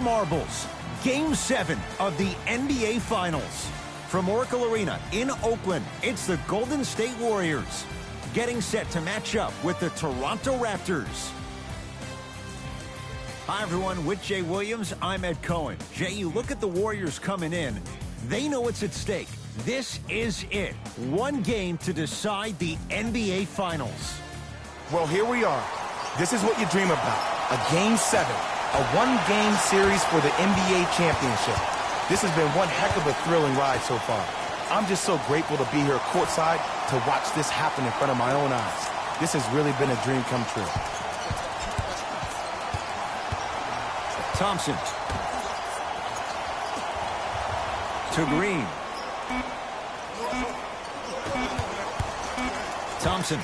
marbles. Game 7 of the NBA Finals. From Oracle Arena in Oakland, it's the Golden State Warriors getting set to match up with the Toronto Raptors. Hi, everyone. With Jay Williams, I'm Ed Cohen. Jay, you look at the Warriors coming in. They know what's at stake. This is it. One game to decide the NBA Finals. Well, here we are. This is what you dream about. A Game 7. A one-game series for the NBA championship. This has been one heck of a thrilling ride so far. I'm just so grateful to be here courtside to watch this happen in front of my own eyes. This has really been a dream come true. Thompson. To Green. Thompson.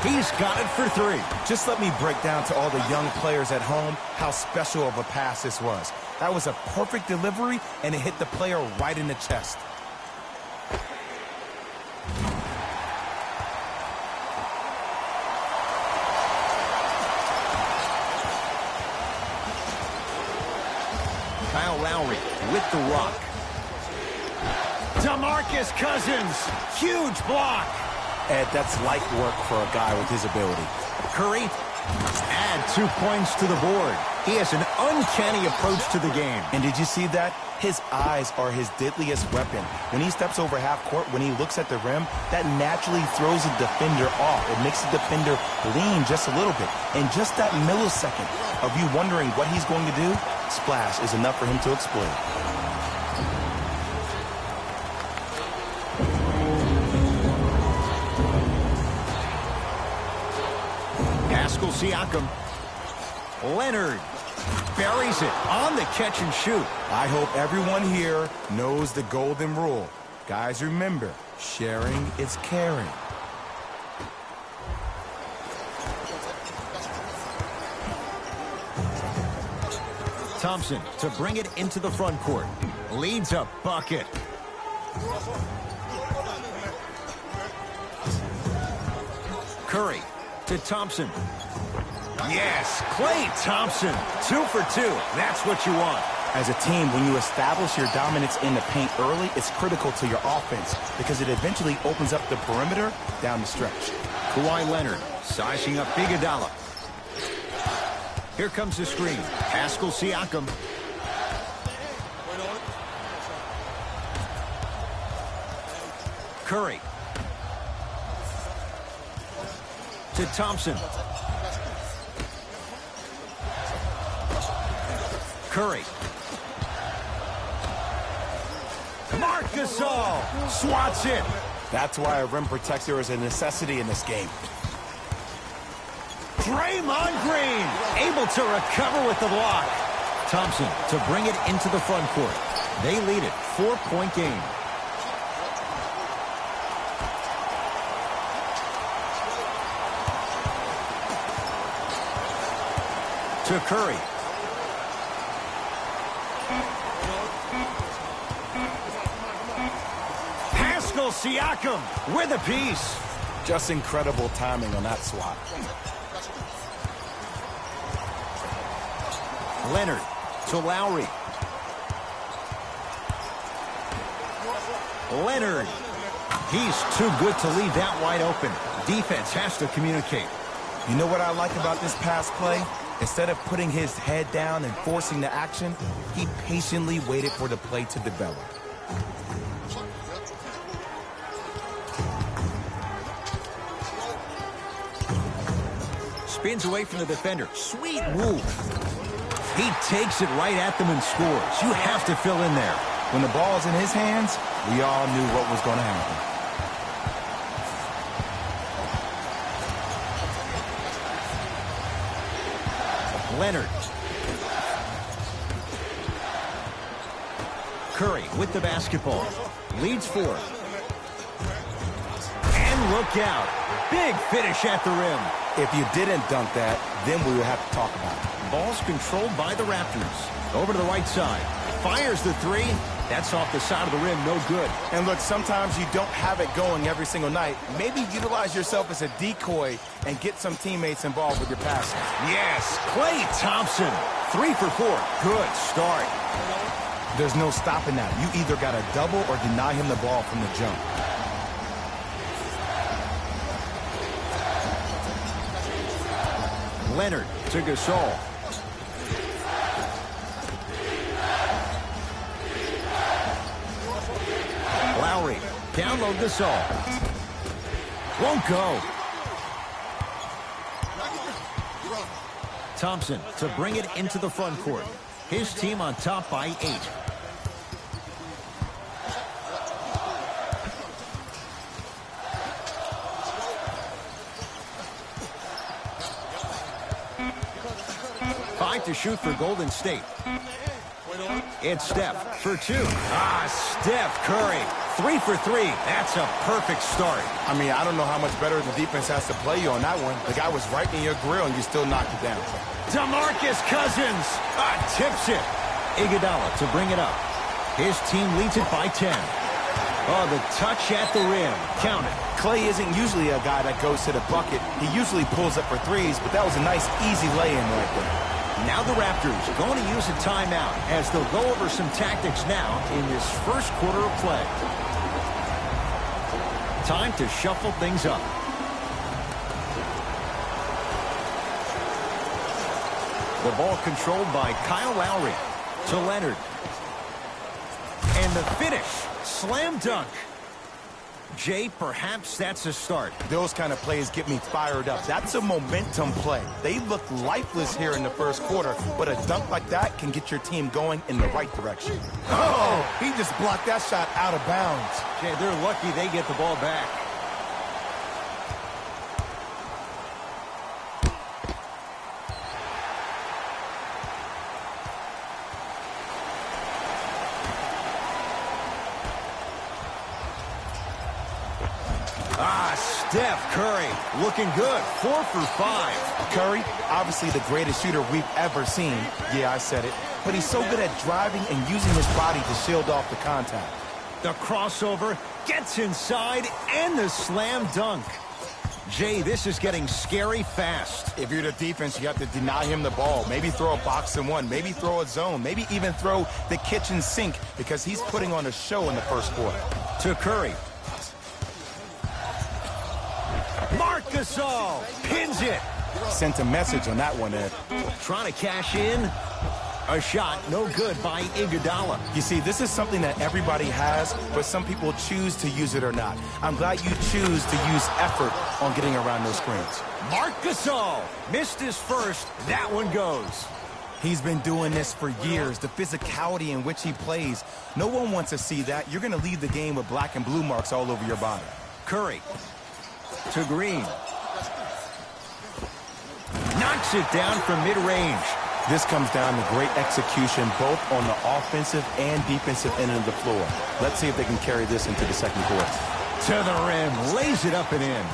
He's got it for three. Just let me break down to all the young players at home how special of a pass this was. That was a perfect delivery, and it hit the player right in the chest. Kyle Lowry with the rock. DeMarcus Cousins, huge block. Ed, that's light work for a guy with his ability. Curry, add 2 points to the board. He has an uncanny approach to the game. And did you see that? His eyes are his deadliest weapon. When he steps over half court, when he looks at the rim, that naturally throws the defender off. It makes the defender lean just a little bit. And just that millisecond of you wondering what he's going to do, splash is enough for him to explode. Siakam. Leonard buries it on the catch and shoot. I hope everyone here knows the golden rule. Guys, remember, sharing is caring. Thompson to bring it into the front court. Leads a bucket. Curry to Thompson. Yes, Klay Thompson, 2 for 2. That's what you want. As a team, when you establish your dominance in the paint early, it's critical to your offense because it eventually opens up the perimeter down the stretch. Kawhi Leonard sizing up Iguodala. Here comes the screen. Pascal Siakam. Curry. To Thompson. Curry. Marc Gasol swats it. That's why a rim protector is a necessity in this game. Draymond Green able to recover with the block. Thompson to bring it into the front court. They lead it, 4-point game. To Curry. Pascal Siakam with a piece. Just incredible timing on that swat. Leonard to Lowry. Leonard. He's too good to leave that wide open. Defense has to communicate. You know what I like about this pass play? Instead of putting his head down and forcing the action, he patiently waited for the play to develop. Spins away from the defender. Sweet move. He takes it right at them and scores. You have to fill in there. When the ball's in his hands, we all knew what was going to happen. Leonard. Curry with the basketball. Leads 4. And look out. Big finish at the rim. If you didn't dunk that, then we would have to talk about it. Ball's controlled by the Raptors. Over to the right side. Fires the 3. That's off the side of the rim, no good. And look, sometimes you don't have it going every single night. Maybe utilize yourself as a decoy and get some teammates involved with your passing. Yes, Klay Thompson 3 for 4. Good start. There's no stopping that. You either got to double or deny him the ball from the jump. Leonard to Gasol. Lowry, down low Gasol. Won't go. Thompson to bring it into the front court. His team on top by 8. Five to shoot for Golden State. It's Steph for 2. Steph Curry. 3 for 3. That's a perfect start. I mean, I don't know how much better the defense has to play you on that one. The guy was right in your grill, and you still knocked it down. DeMarcus Cousins tips it. Iguodala to bring it up. His team leads it by 10. Oh, the touch at the rim. Count it. Clay isn't usually a guy that goes to the bucket. He usually pulls up for threes, but that was a nice, easy lay-in right there. Now the Raptors going to use a timeout as they'll go over some tactics now in this first quarter of play. Time to shuffle things up. The ball controlled by Kyle Lowry to Leonard. And the finish, slam dunk. Jay, perhaps that's a start. Those kind of plays get me fired up. That's a momentum play. They look lifeless here in the first quarter, but a dunk like that can get your team going in the right direction. Oh, he just blocked that shot out of bounds. Jay, they're lucky they get the ball back. Steph Curry looking good. 4 for 5. Curry, obviously the greatest shooter we've ever seen. Yeah, I said it. But he's so good at driving and using his body to shield off the contact. The crossover gets inside and the slam dunk. Jay, this is getting scary fast. If you're the defense, you have to deny him the ball. Maybe throw a box and one. Maybe throw a zone. Maybe even throw the kitchen sink because he's putting on a show in the first quarter. To Curry. Marc Gasol pins it. Sent a message on that one, Ed. Trying to cash in. A shot no good by Iguodala. You see, this is something that everybody has, but some people choose to use it or not. I'm glad you choose to use effort on getting around those screens. Marc Gasol missed his first. That one goes. He's been doing this for years. The physicality in which he plays. No one wants to see that. You're going to leave the game with black and blue marks all over your body. Curry to Green. Knocks it down from mid-range. This comes down to great execution both on the offensive and defensive end of the floor. Let's see if they can carry this into the second quarter. To the rim, lays it up and in.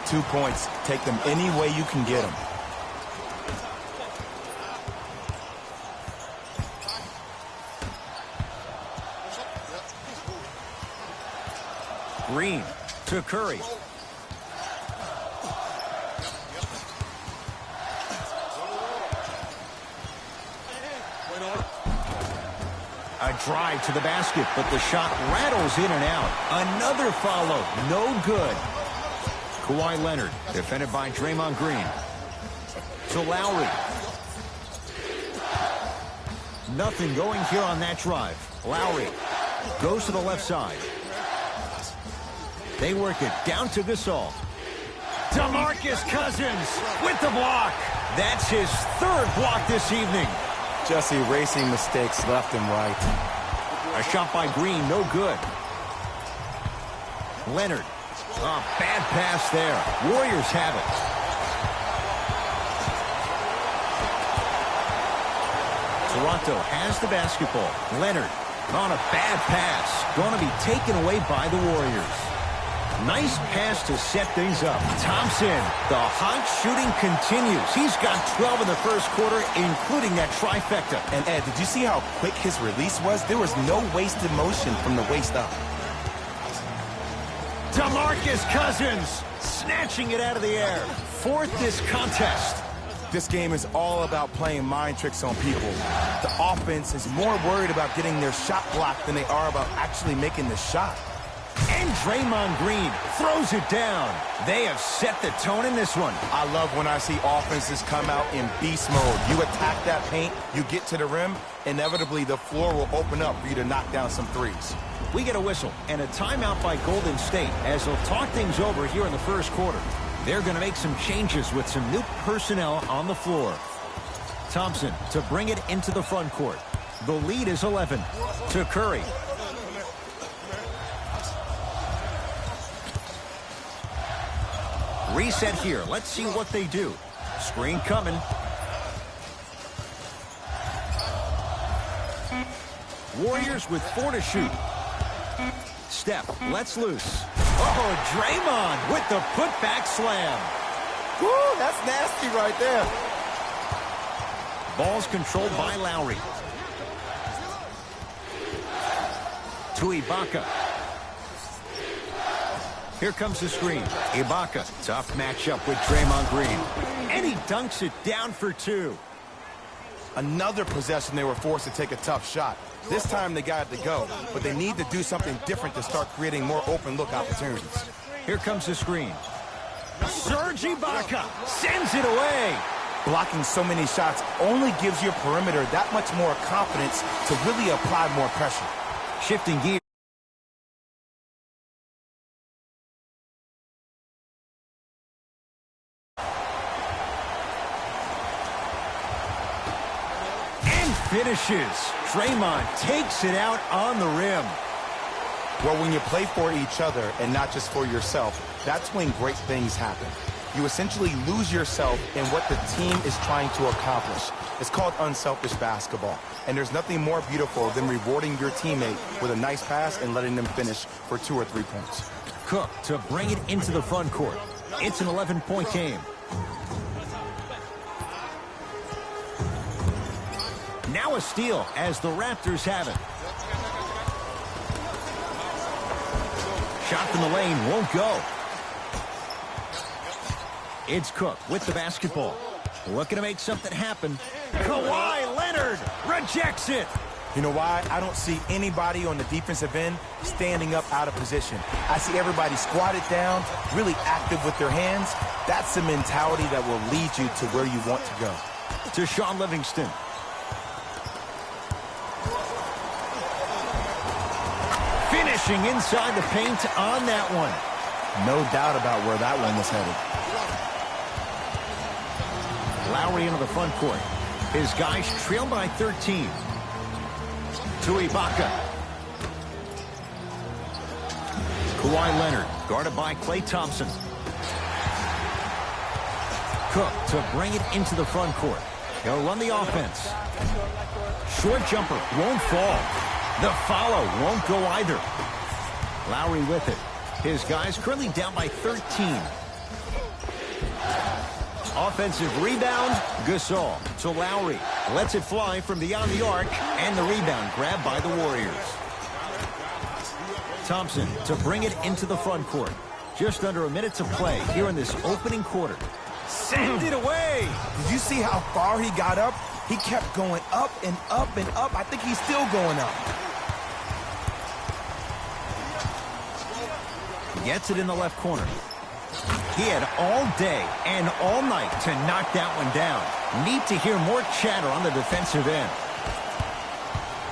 2 points. Take them any way you can get them. Green to Curry. A drive to the basket, but the shot rattles in and out. Another follow, no good. Kawhi Leonard, defended by Draymond Green. To Lowry. Nothing going here on that drive. Lowry goes to the left side. They work it down to Gasol. DeMarcus Cousins with the block. That's his third block this evening. Just erasing mistakes left and right. A shot by Green, no good. Leonard. A bad pass there. Warriors have it. Toronto has the basketball. Leonard on a bad pass. Going to be taken away by the Warriors. Nice pass to set things up. Thompson, the hot shooting continues. He's got 12 in the first quarter, including that trifecta. And Ed, did you see how quick his release was? There was no wasted motion from the waist up. DeMarcus Cousins snatching it out of the air. Fourth this contest. This game is all about playing mind tricks on people. The offense is more worried about getting their shot blocked than they are about actually making the shot. And Draymond Green throws it down. They have set the tone in this one. I love when I see offenses come out in beast mode. You attack that paint, you get to the rim, inevitably the floor will open up for you to knock down some threes. We get a whistle and a timeout by Golden State as they'll talk things over here in the first quarter. They're going to make some changes with some new personnel on the floor. Thompson to bring it into the front court. The lead is 11 to Curry. Reset here. Let's see what they do. Screen coming. Warriors with 4 to shoot. Steph lets loose. Oh, Draymond with the putback slam. Woo, that's nasty right there. Ball's controlled by Lowry. To Ibaka. Here comes the screen. Ibaka, tough matchup with Draymond Green. And he dunks it down for 2. Another possession they were forced to take a tough shot. This time they got it to go, but they need to do something different to start creating more open look opportunities. Here comes the screen. Serge Ibaka sends it away. Blocking so many shots only gives your perimeter that much more confidence to really apply more pressure. Shifting gears. Finishes. Draymond takes it out on the rim. Well, when you play for each other and not just for yourself, that's when great things happen. You essentially lose yourself in what the team is trying to accomplish. It's called unselfish basketball. And there's nothing more beautiful than rewarding your teammate with a nice pass and letting them finish for 2 or 3 points. Cook to bring it into the front court. It's an 11-point game. Now a steal as the Raptors have it. Shot from the lane won't go. It's Cook with the basketball. Looking to make something happen. Kawhi Leonard rejects it. You know why? I don't see anybody on the defensive end standing up out of position. I see everybody squatted down, really active with their hands. That's the mentality that will lead you to where you want to go. To Shaun Livingston. Finishing inside the paint on that one. No doubt about where that one was headed. Lowry into the front court. His guys trail by 13. To Ibaka. Kawhi Leonard guarded by Klay Thompson. Cook to bring it into the front court. He'll run the offense. Short jumper won't fall. The follow won't go either. Lowry with it. His guys currently down by 13. Offensive rebound. Gasol to Lowry. Lets it fly from beyond the arc. And the rebound grabbed by the Warriors. Thompson to bring it into the front court. Just under a minute to play here in this opening quarter. Send it away. Did you see how far he got up? He kept going up and up and up. I think he's still going up. Gets it in the left corner. He had all day and all night to knock that one down. Need to hear more chatter on the defensive end.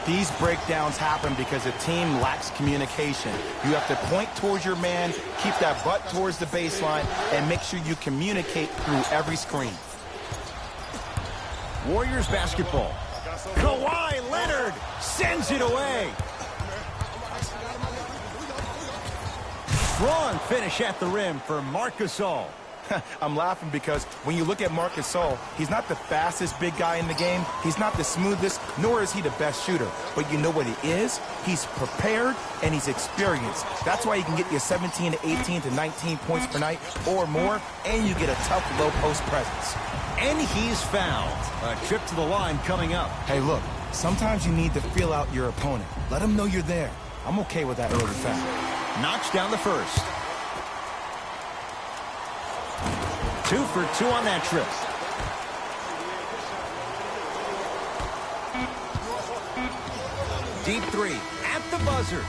These breakdowns happen because the team lacks communication. You have to point towards your man, keep that butt towards the baseline, and make sure you communicate through every screen. Warriors basketball. Kawhi Leonard sends it away. Strong finish at the rim for Marc Gasol. I'm laughing because when you look at Marc Gasol, he's not the fastest big guy in the game. He's not the smoothest, nor is he the best shooter. But you know what he is? He's prepared and he's experienced. That's why he can get you 17 to 18 to 19 points per night or more, and you get a tough low post presence. And he's fouled. A trip to the line coming up. Hey, look, sometimes you need to feel out your opponent. Let him know you're there. I'm okay with that early foul. Knocks down the first. 2 for 2 on that trip. Deep three at the buzzer.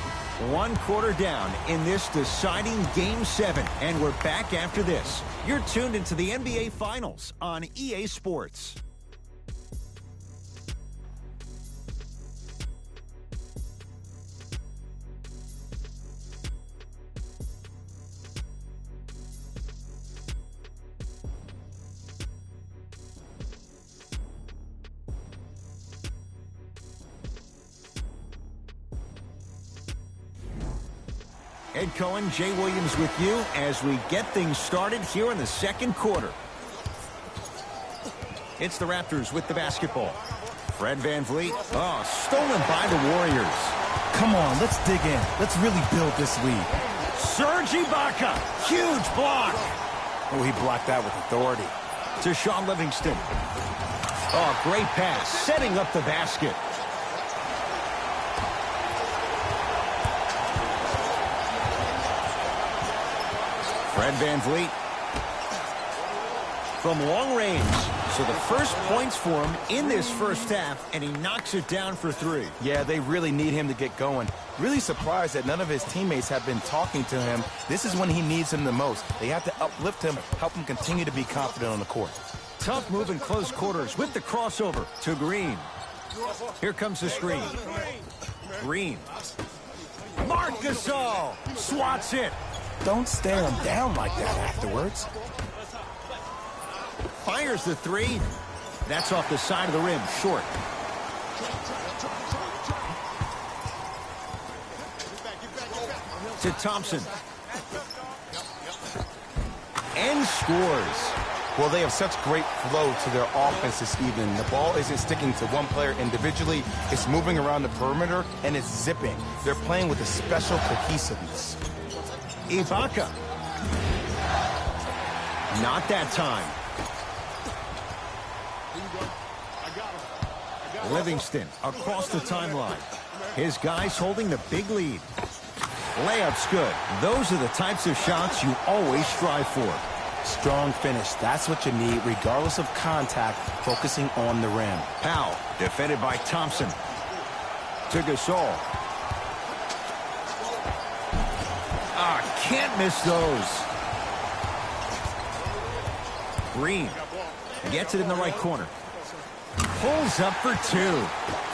1 quarter down in this deciding Game 7. And we're back after this. You're tuned into the NBA Finals on EA Sports. Ed Cohen, Jay Williams with you as we get things started here in the second quarter. It's the Raptors with the basketball. Fred VanVleet. Oh, stolen by the Warriors. Come on, let's dig in. Let's really build this lead. Serge Ibaka. Huge block. Oh, he blocked that with authority. To Sean Livingston. Oh, great pass. Setting up the basket. Fred VanVleet from long range. So the first points for him in this first half, and he knocks it down for 3. Yeah, they really need him to get going. Really surprised that none of his teammates have been talking to him. This is when he needs him the most. They have to uplift him, help him continue to be confident on the court. Tough move in close quarters with the crossover to Green. Here comes the screen. Green. Marc Gasol swats it. Don't stare him down like that afterwards. Fires the 3. That's off the side of the rim, short. To Thompson. And scores. Well, they have such great flow to their offense this evening. The ball isn't sticking to one player individually. It's moving around the perimeter, and it's zipping. They're playing with a special cohesiveness. Ibaka. Not that time. Livingston across the timeline. His guys holding the big lead. Layup's good. Those are the types of shots you always strive for. Strong finish. That's what you need, regardless of contact, focusing on the rim. Powell, defended by Thompson. To Gasol. Can't miss those. Green gets it in the right corner. Pulls up for 2.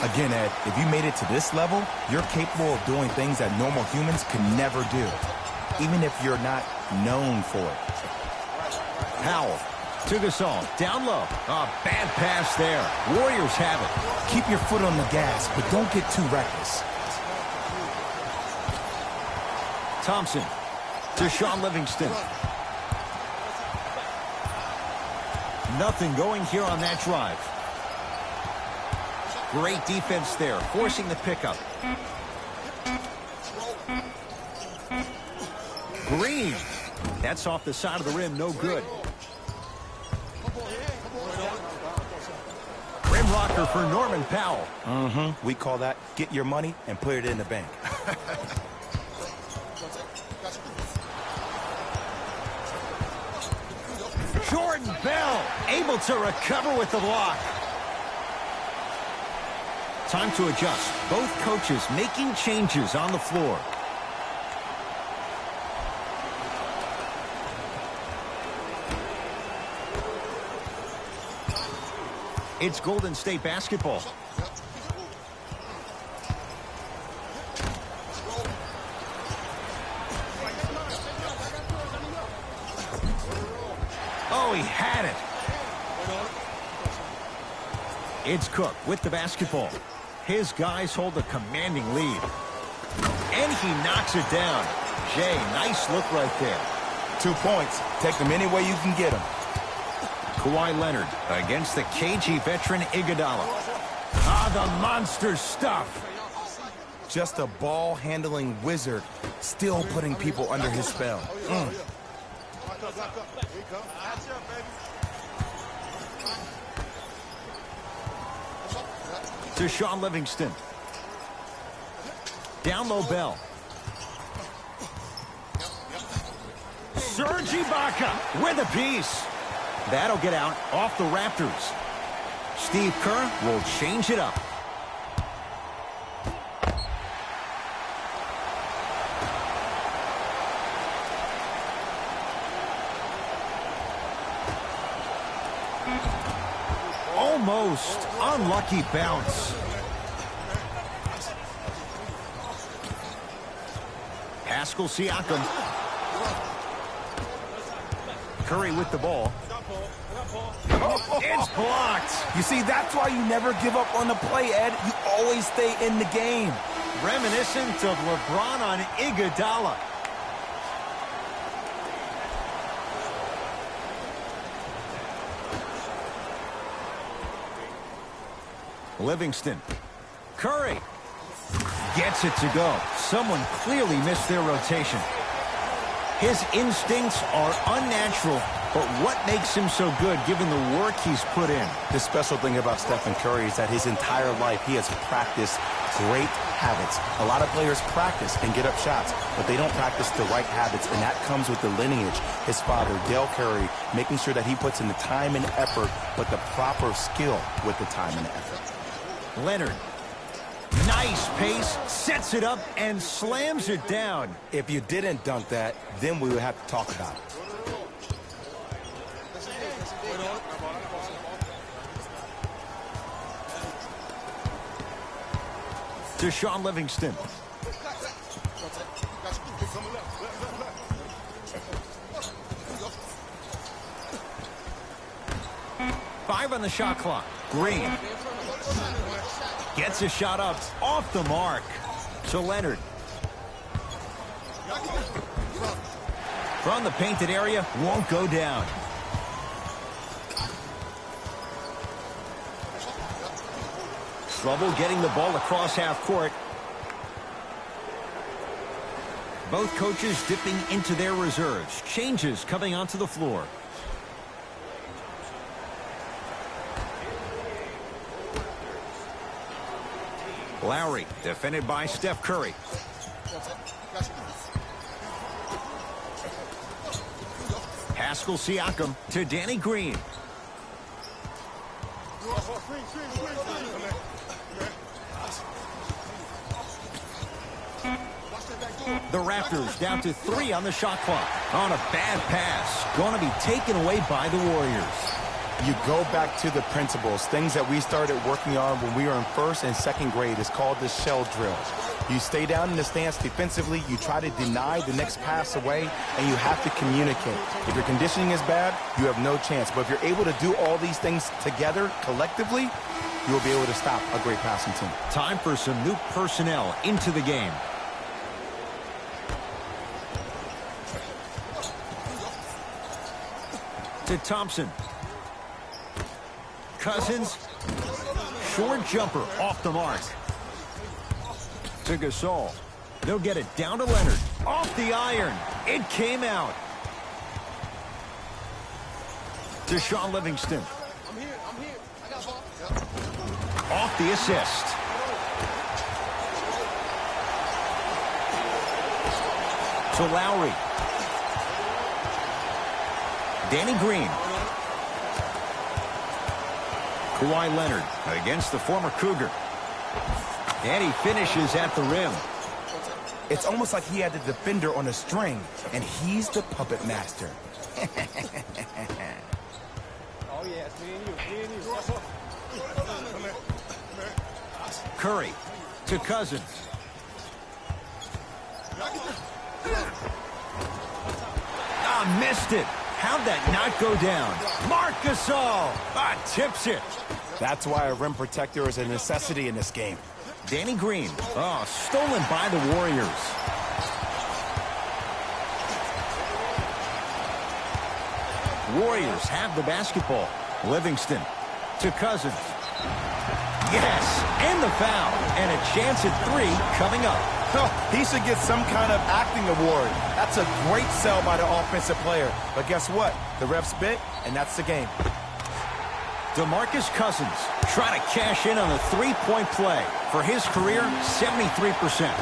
Again, Ed, if you made it to this level, you're capable of doing things that normal humans can never do, even if you're not known for it. Powell to Gasol, down low. Bad pass there. Warriors have it. Keep your foot on the gas, but don't get too reckless. Thompson to Sean Livingston. Nothing going here on that drive. Great defense there, forcing the pickup. Green. That's off the side of the rim, no good. Rim rocker for Norman Powell. We call that get your money and put it in the bank. Jordan Bell able to recover with the block. Time to adjust. Both coaches making changes on the floor. It's Golden State basketball. Oh, he had it. It's Cook with the basketball. His guys hold a commanding lead. And he knocks it down. Jay, nice look right there. 2 points. Take them any way you can get them. Kawhi Leonard against the KG veteran Iguodala. The monster stuff. Just a ball-handling wizard, still putting people under his spell. To Sean Livingston. Down low Bell. Serge Ibaka with a piece. That'll get out off the Raptors. Steve Kerr will change it up. Almost. Unlucky bounce. Pascal Siakam. Curry with the ball. It's blocked. You see, that's why you never give up on the play, Ed. You always stay in the game. Reminiscent of LeBron on Iguodala. Livingston. Curry. Gets it to go. Someone clearly missed their rotation. His instincts are unnatural, but what makes him so good given the work he's put in? The special thing about Stephen Curry is that his entire life he has practiced great habits. A lot of players practice and get up shots, but they don't practice the right habits, and that comes with the lineage. His father, Dale Curry, making sure that he puts in the time and effort, but the proper skill with the time and effort. Leonard. Nice pace, sets it up, and slams it down. If you didn't dunk that, then we would have to talk about it. To Sean Livingston. Five on the shot clock. Green. Gets a shot up off the mark. So Leonard. From the painted area, won't go down. Trouble getting the ball across half court. Both coaches dipping into their reserves. Changes coming onto the floor. Lowry, defended by Steph Curry. Pascal Siakam to Danny Green. The Raptors down to 3 on the shot clock. On a bad pass. Going to be taken away by the Warriors. You go back to the principles, things that we started working on when we were in first and second grade. It's called the shell drill. You stay down in the stance defensively, you try to deny the next pass away, and you have to communicate. If your conditioning is bad, you have no chance. But if you're able to do all these things together, collectively, you will be able to stop a great passing team. Time for some new personnel into the game. To Thompson. Cousins. Short jumper off the mark. To Gasol. They'll get it down to Leonard. Off the iron. It came out. To Sean Livingston. I'm here. I got ball. Off the assist. To Lowry. Danny Green. Kawhi Leonard against the former Cougar. And he finishes at the rim. It's almost like he had the defender on a string, and he's the puppet master. Oh, yeah, it's me and you. Curry to Cousins. Missed it. How'd that not go down? Marc Gasol tips it. That's why a rim protector is a necessity in this game. Danny Green. Stolen by the Warriors. Warriors have the basketball. Livingston to Cousins. Yes, and the foul. And a chance at 3 coming up. Oh, he should get some kind of acting award. That's a great sell by the offensive player. But guess what? The refs bit, and that's the game. DeMarcus Cousins trying to cash in on a three-point play. For his career, 73%.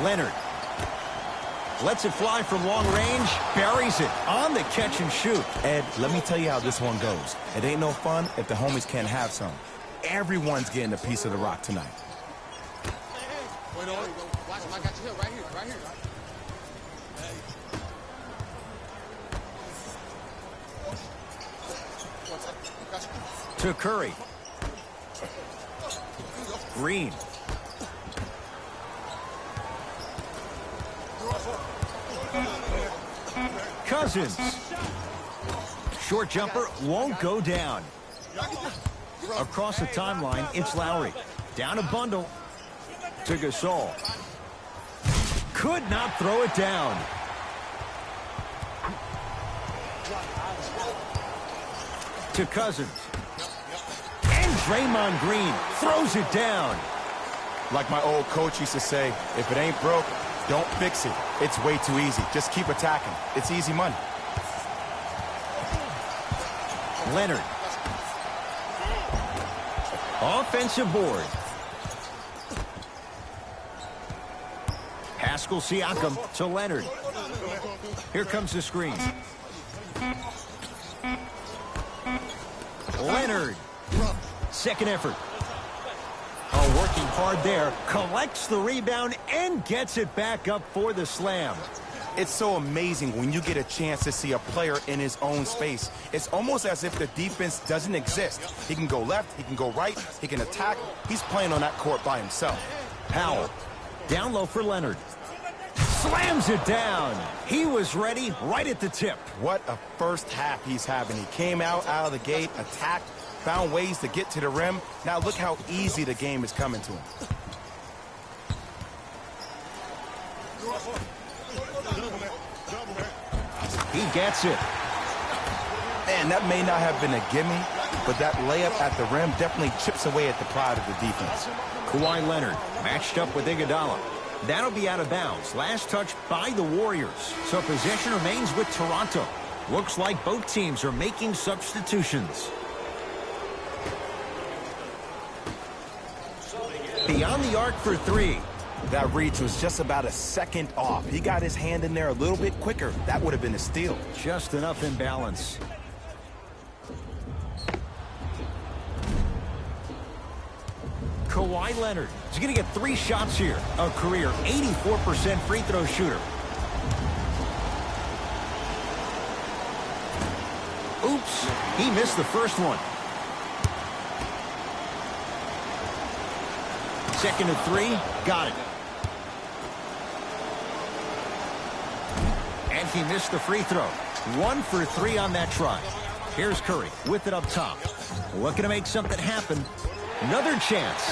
Leonard lets it fly from long range, buries it on the catch and shoot. Ed, let me tell you how this one goes. It ain't no fun if the homies can't have some. Everyone's getting a piece of the rock tonight. Wait on. Watch him. I got you here. Right here. to Curry. Green. Cousins. Short jumper won't go down. Across the timeline, it's Lowry. Down a bundle to Gasol. Could not throw it down. To Cousins. And Draymond Green throws it down. Like my old coach used to say, if it ain't broke, don't fix it. It's way too easy. Just keep attacking. It's easy money. Leonard. Offensive board. Pascal Siakam to Leonard. Here comes the screen. Leonard. Second effort. Oh, working hard there. Collects the rebound and gets it back up for the slam. It's so amazing when you get a chance to see a player in his own space. It's almost as if the defense doesn't exist. He can go left, he can go right, he can attack. He's playing on that court by himself. Powell. Down low for Leonard. Slams it down. He was ready right at the tip. What a first half he's having. He came out of the gate, attacked, found ways to get to the rim. Now look how easy the game is coming to him. He gets it. Man, that may not have been a gimme, but that layup at the rim definitely chips away at the pride of the defense. Kawhi Leonard matched up with Iguodala. That'll be out of bounds. Last touch by the Warriors. So possession remains with Toronto. Looks like both teams are making substitutions. Beyond the arc for three. That reach was just about a second off. He got his hand in there a little bit quicker. That would have been a steal. Just enough imbalance. Kawhi Leonard is going to get 3 shots here. A career 84% free throw shooter. Oops, he missed the first one. Second and 3, got it. And he missed the free throw. 1 for 3 on that try. Here's Curry with it up top. Looking to make something happen. Another chance.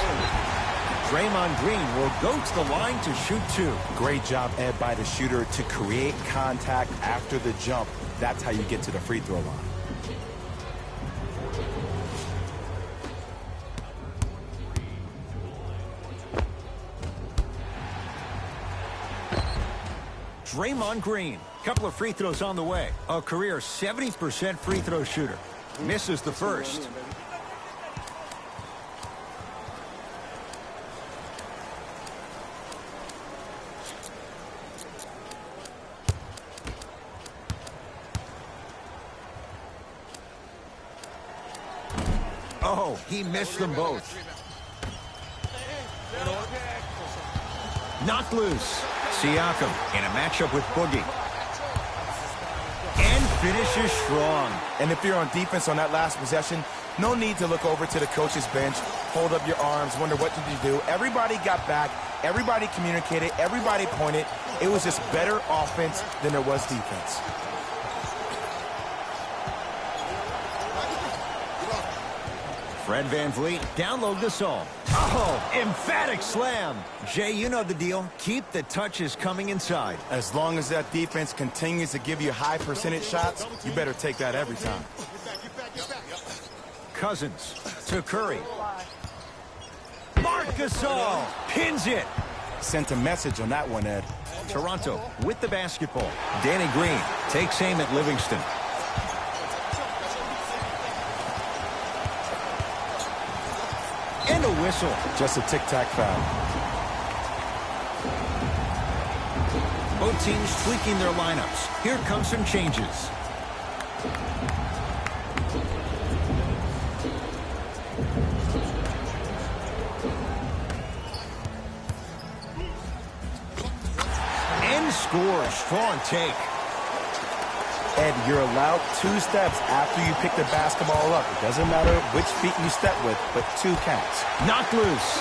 Draymond Green will go to the line to shoot 2. Great job, Ed, by the shooter to create contact after the jump. That's how you get to the free throw line. Draymond Green, couple of free throws on the way. A career 70% free throw shooter. Misses the first. Oh, he missed them both. Knocked loose. Siakam in a matchup with Boogie. And finishes strong. And if you're on defense on that last possession, no need to look over to the coach's bench, hold up your arms, wonder what did you do. Everybody got back. Everybody communicated. Everybody pointed. It was just better offense than there was defense. Fred VanVleet, down low Gasol. Oh, emphatic slam. Jay, you know the deal. Keep the touches coming inside. As long as that defense continues to give you high percentage shots, you better take that every time. Cousins to Curry. Marc Gasol pins it. Sent a message on that one, Ed. Toronto with the basketball. Danny Green takes aim at Livingston. And a whistle. Just a tic-tac foul. Both teams tweaking their lineups. Here comes some changes. And scores. Strong take. Ed, you're allowed 2 steps after you pick the basketball up. It doesn't matter which feet you step with, but 2 counts. Knocked loose.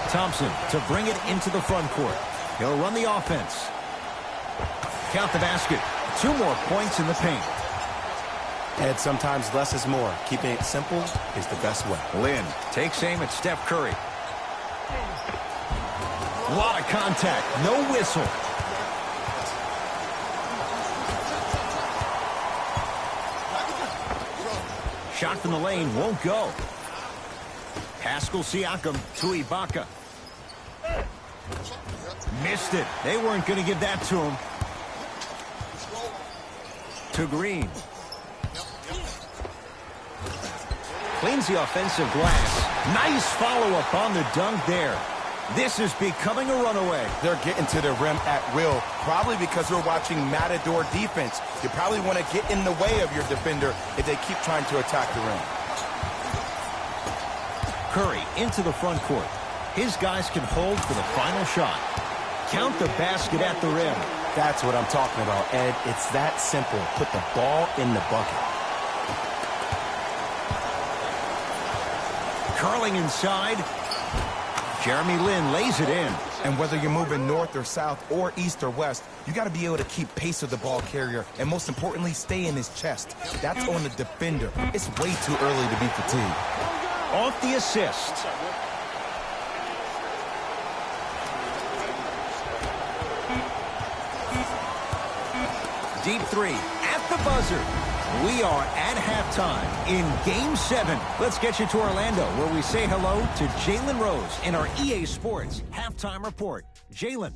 Thompson to bring it into the front court. He'll run the offense. Count the basket. 2 more points in the paint. Ed, sometimes less is more. Keeping it simple is the best way. Lynn takes aim at Steph Curry. A lot of contact. No whistle. Shot from the lane won't go. Pascal Siakam to Ibaka. Missed it. They weren't going to give that to him. To Green. Cleans the offensive glass. Nice follow-up on the dunk there. This is becoming a runaway. They're getting to the rim at will, probably because we're watching Matador defense. You probably want to get in the way of your defender if they keep trying to attack the rim. Curry into the front court. His guys can hold for the final shot. Count the basket at the rim. That's what I'm talking about, Ed. It's that simple. Put the ball in the bucket. Curling inside. Jeremy Lin lays it in. And whether you're moving north or south or east or west, you got to be able to keep pace with the ball carrier and, most importantly, stay in his chest. That's on the defender. It's way too early to be fatigued. Off the assist. Deep 3 at the buzzer. We are at halftime in Game 7. Let's get you to Orlando, where we say hello to Jalen Rose in our EA Sports Halftime Report. Jalen.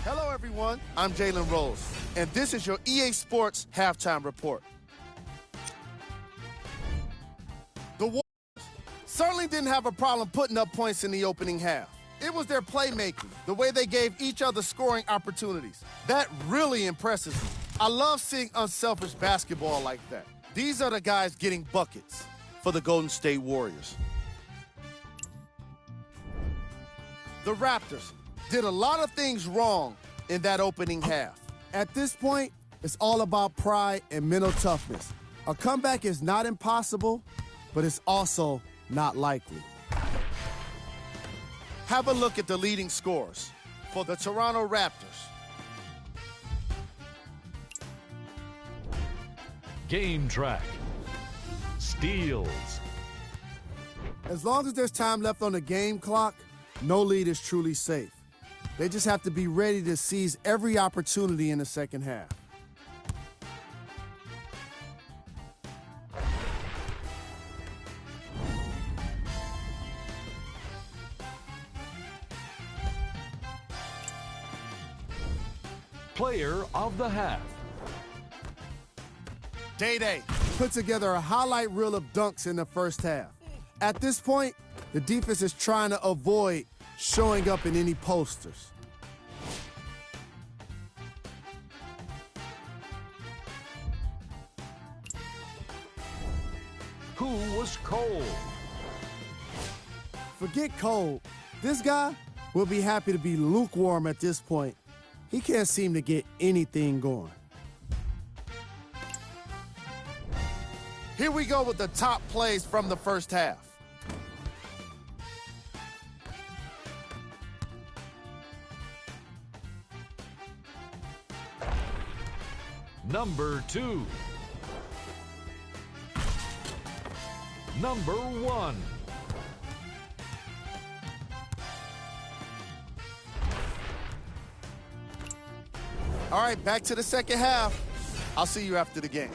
Hello, everyone. I'm Jalen Rose, and this is your EA Sports Halftime Report. The Warriors certainly didn't have a problem putting up points in the opening half. It was their playmaking, the way they gave each other scoring opportunities. That really impresses me. I love seeing unselfish basketball like that. These are the guys getting buckets for the Golden State Warriors. The Raptors did a lot of things wrong in that opening half. At this point, it's all about pride and mental toughness. A comeback is not impossible, but it's also not likely. Have a look at the leading scorers for the Toronto Raptors. Game track. Steals. As long as there's time left on the game clock, no lead is truly safe. They just have to be ready to seize every opportunity in the second half. Player of the half. Day-Day put together a highlight reel of dunks in the first half. At this point, the defense is trying to avoid showing up in any posters. Who was cold? Forget cold. This guy will be happy to be lukewarm at this point. He can't seem to get anything going. Here we go with the top plays from the first half. Number 2. Number 1. All right, back to the second half. I'll see you after the game.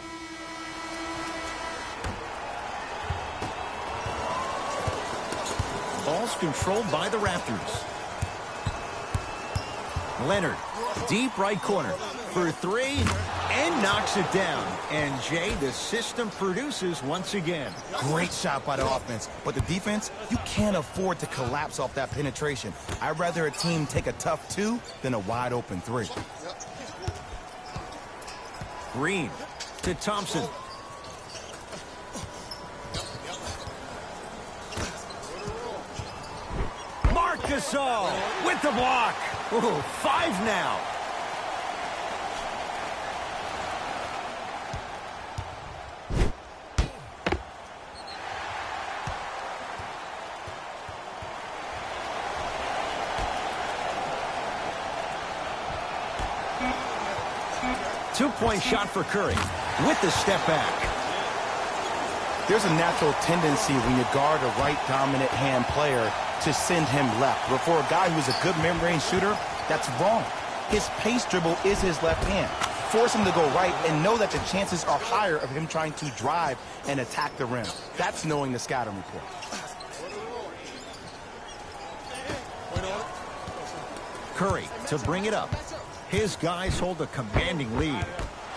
Ball's controlled by the Raptors. Leonard, deep right corner for 3. And knocks it down. And, Jay, the system produces once again. Great shot by the offense. But the defense, you can't afford to collapse off that penetration. I'd rather a team take a tough 2 than a wide-open 3. Green to Thompson. Gasol with the block. Ooh, 5 now. Two-point shot for Curry with the step back. There's a natural tendency when you guard a right dominant hand player to send him left. But for a guy who's a good mid-range shooter, that's wrong. His pace dribble is his left hand. Force him to go right and know that the chances are higher of him trying to drive and attack the rim. That's knowing the scouting report. Curry to bring it up. His guys hold a commanding lead.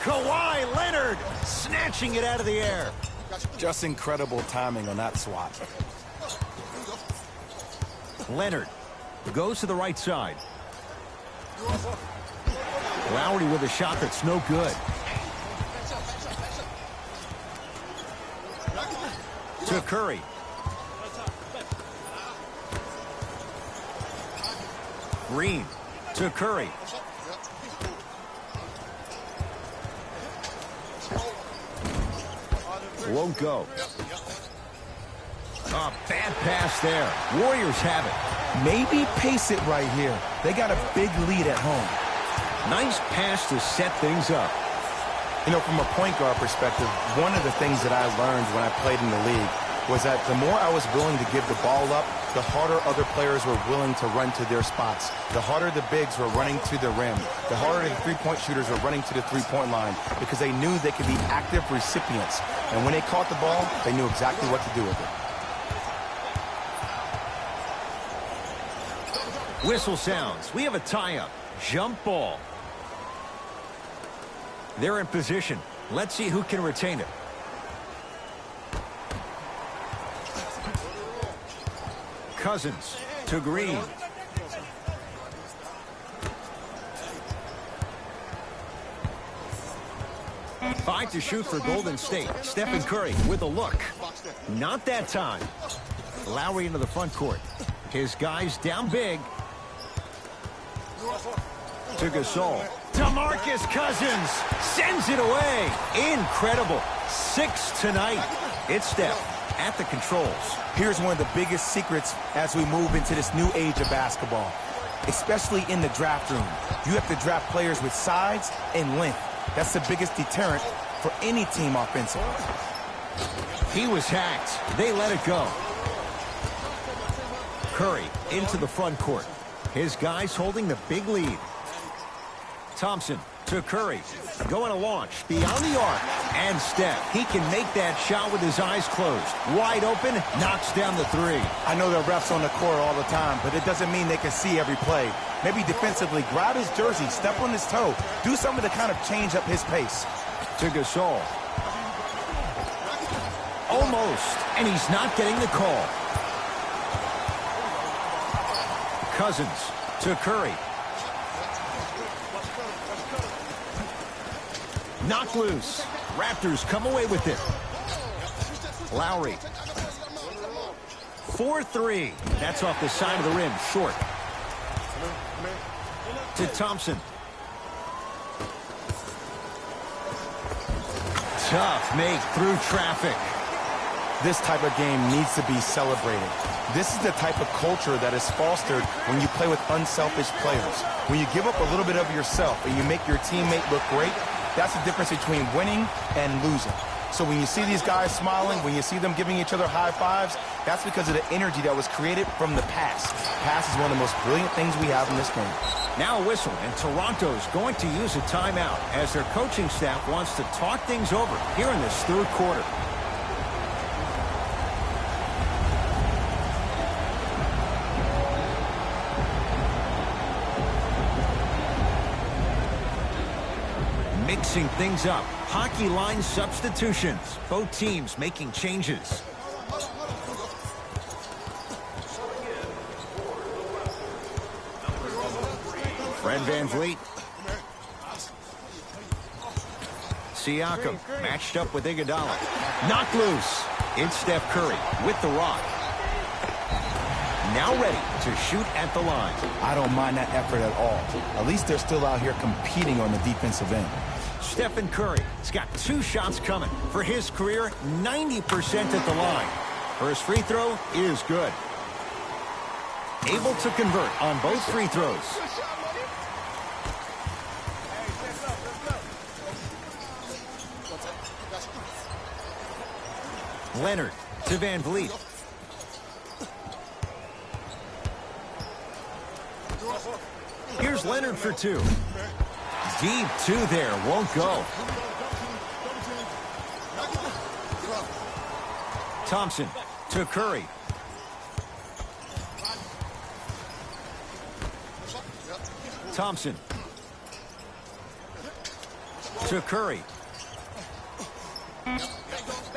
Kawhi Leonard snatching it out of the air. Just incredible timing on that swat. Leonard goes to the right side. Lowry with a shot that's no good. To Curry. Green to Curry. Won't go. A bad pass there. Warriors have it. Maybe pace it right here. They got a big lead at home. Nice pass to set things up. You know, from a point guard perspective, one of the things that I learned when I played in the league was that the more I was willing to give the ball up, the harder other players were willing to run to their spots. The harder the bigs were running to the rim. The harder the three-point shooters were running to the three-point line because they knew they could be active recipients. And when they caught the ball, they knew exactly what to do with it. Whistle sounds. We have a tie-up. Jump ball. They're in position. Let's see who can retain it. Cousins to Green. Five to shoot for Golden State. Stephen Curry with a look. Not that time. Lowry into the front court. His guys down big. To Gasol. DeMarcus Cousins sends it away. Incredible. 6 tonight. It's Steph at the controls. Here's one of the biggest secrets as we move into this new age of basketball, especially in the draft room. You have to draft players with size and length. That's the biggest deterrent for any team offensively. He was hacked. They let it go. Curry into the front court. His guys holding the big lead. Thompson to Curry. Going to launch beyond the arc. And Steph. He can make that shot with his eyes closed. Wide open. Knocks down the 3. I know there are refs on the court all the time, but it doesn't mean they can see every play. Maybe defensively, grab his jersey, step on his toe. Do something to kind of change up his pace. To Gasol. Almost. And he's not getting the call. Cousins to Curry. Knocked loose. Raptors come away with it. Lowry. 4-3. That's off the side of the rim. Short. To Thompson. Tough make through traffic. This type of game needs to be celebrated. This is the type of culture that is fostered when you play with unselfish players. When you give up a little bit of yourself and you make your teammate look great, that's the difference between winning and losing. So when you see these guys smiling, when you see them giving each other high fives, that's because of the energy that was created from the pass. Pass is one of the most brilliant things we have in this game. Now a whistle, and Toronto's going to use a timeout as their coaching staff wants to talk things over here in this third quarter. mixing things up. Hockey line substitutions. Both teams making changes. Fred VanVleet. Siakam matched up with Iguodala. Knocked loose. It's Steph Curry with the rock. Now ready to shoot at the line. I don't mind that effort at all. At least they're still out here competing on the defensive end. Stephen Curry has got 2 shots coming. For his career, 90% at the line. First free throw is good. Able to convert on both free throws. Leonard to VanVleet. Here's Leonard for 2. Deep 2 there, won't go. Thompson to Curry. Thompson to Curry.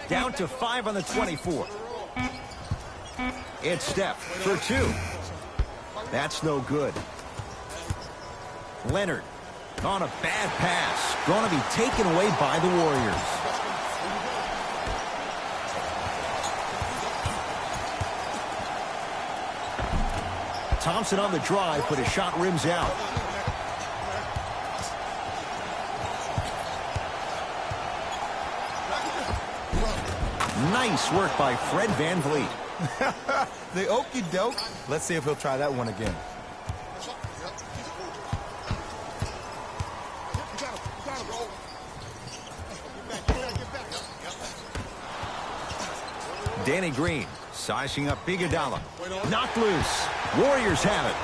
Down to 5 on the 24. It's Steph for 2. That's no good. Leonard on a bad pass. Going to be taken away by the Warriors. Thompson on the drive, but his shot rims out. Nice work by Fred VanVleet. The okie doke. Let's see if he'll try that one again. Danny Green sizing up Iguodala. Knocked loose. Warriors have it.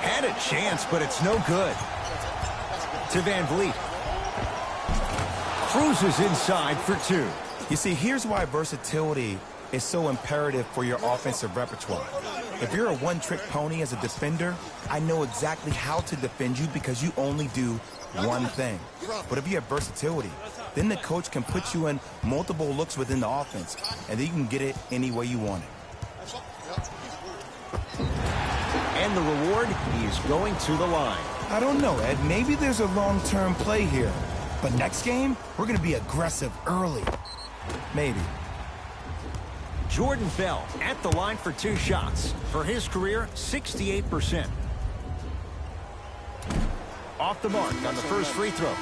Had a chance, but it's no good. To VanVleet. Cruises inside for 2. You see, here's why versatility is so imperative for your offensive repertoire. If you're a one-trick pony as a defender, I know exactly how to defend you because you only do one thing. But if you have versatility, then the coach can put you in multiple looks within the offense, and then you can get it any way you want it. And the reward, he is going to the line. I don't know, Ed. Maybe there's a long-term play here. But next game, we're going to be aggressive early. Maybe. Jordan Bell at the line for 2 shots. For his career, 68%. Off the mark on the first free throw.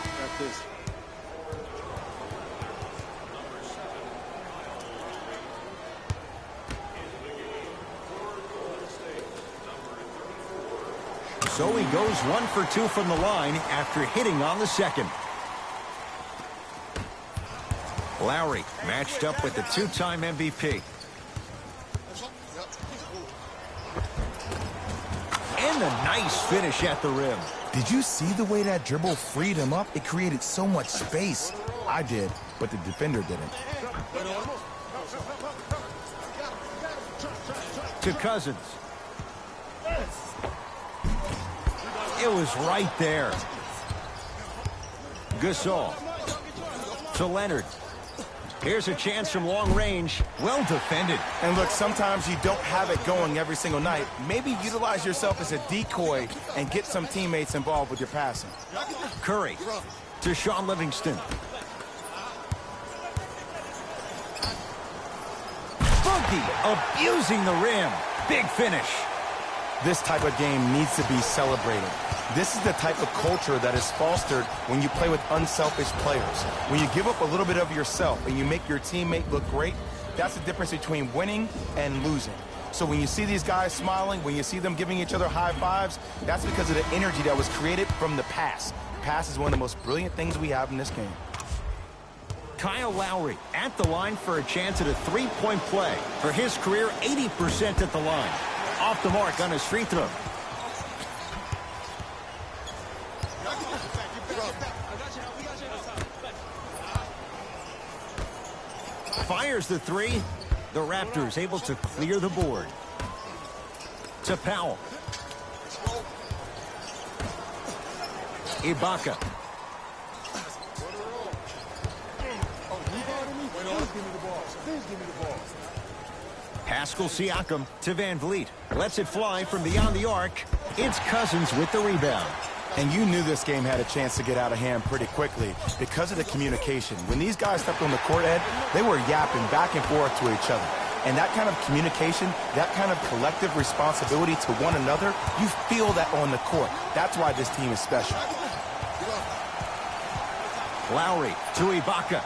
So he goes 1 for 2 from the line after hitting on the second. Lowry matched up with the 2-time MVP. And a nice finish at the rim. Did you see the way that dribble freed him up? It created so much space. I did, but the defender didn't. To Cousins. It was right there. Gasol. To Leonard. Here's a chance from long range. Well defended. And look, sometimes you don't have it going every single night. Maybe utilize yourself as a decoy and get some teammates involved with your passing. Curry to Shaun Livingston. Boogie abusing the rim. Big finish. This type of game needs to be celebrated. This is the type of culture that is fostered when you play with unselfish players. When you give up a little bit of yourself and you make your teammate look great, that's the difference between winning and losing. So when you see these guys smiling, when you see them giving each other high fives, that's because of the energy that was created from the pass. Pass is one of the most brilliant things we have in this game. Kyle Lowry at the line for a chance at a 3-point play. For his career, 80% at the line. Off the mark on his free throw. Fires the 3. The Raptors able to clear the board. To Powell. Ibaka. Pascal Siakam to Van Vliet. Lets it fly from beyond the arc. It's Cousins with the rebound. And you knew this game had a chance to get out of hand pretty quickly because of the communication. When these guys stepped on the court, Ed, they were yapping back and forth to each other. And that kind of communication, that kind of collective responsibility to one another, you feel that on the court. That's why this team is special. Lowry to Ibaka.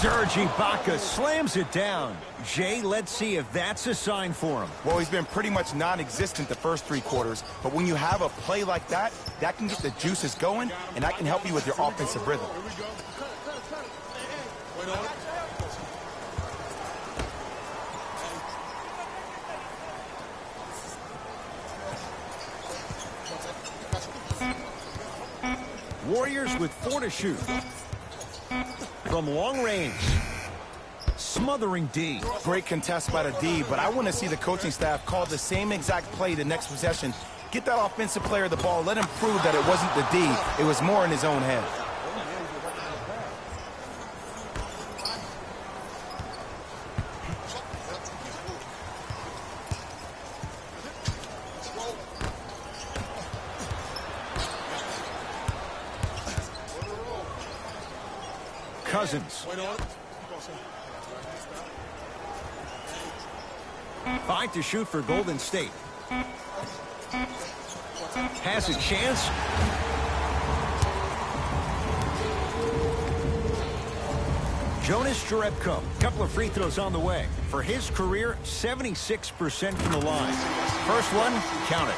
Serge Ibaka slams it down. Jay, let's see if that's a sign for him. Well, he's been pretty much non-existent the first 3 quarters, but when you have a play like that, that can get the juices going, and that can help you with your offensive rhythm. Warriors with 4 to shoot. From long range. Smothering D. Great contest by the D, but I want to see the coaching staff call the same exact play the next possession. Get that offensive player the ball. Let him prove that it wasn't the D. It was more in his own head. Cousins. 5 to shoot for Golden State. Has a chance. Jonas Jerebko, couple of free throws on the way. For his career, 76% from the line. First one, count it.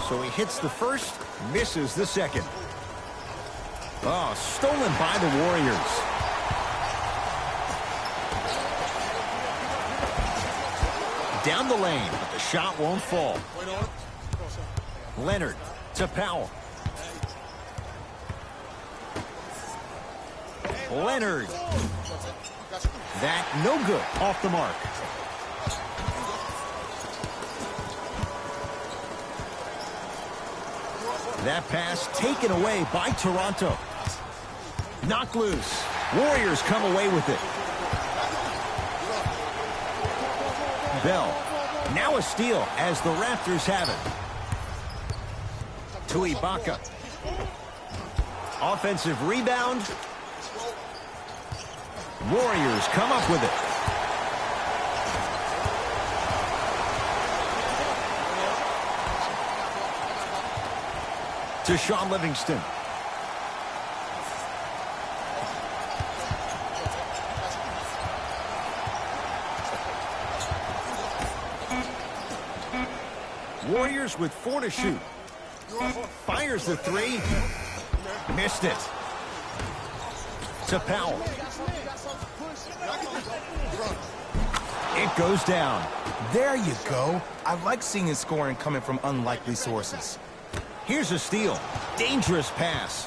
So he hits the first, misses the second. Oh, stolen by the Warriors. Down the lane, but the shot won't fall. Leonard to Powell. Leonard. That no good, off the mark. That pass taken away by Toronto. Knocked loose. Warriors come away with it. Bell. Now a steal as the Raptors have it. To Ibaka. Offensive rebound. Warriors come up with it. To Sean Livingston. Warriors with 4 to shoot. Fires the 3. Missed it. To Powell. It goes down. There you go. I like seeing his scoring coming from unlikely sources. Here's a steal. Dangerous pass.